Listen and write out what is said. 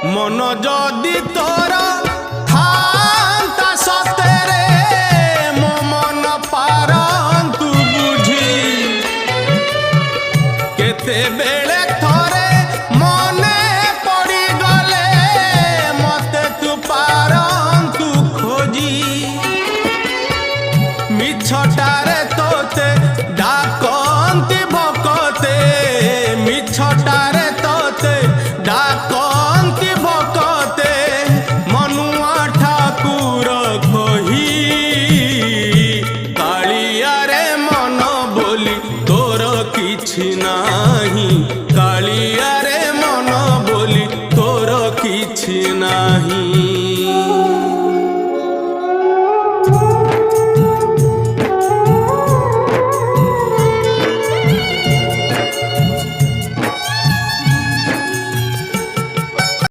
मन जदि तोर थांता सतेरे मो मन पारंतु बुझी केते बेले थरे मने पड़ी गले मते तू पारंतु खोजी मिछटारे तोते डाकंती भकते मिछटारे तोते डाकंती भकते मनुआ ठाकुर कही कालिया रे मन बोली तोर किछि नाही कालिया रे मन बोली तोर किछि नाही।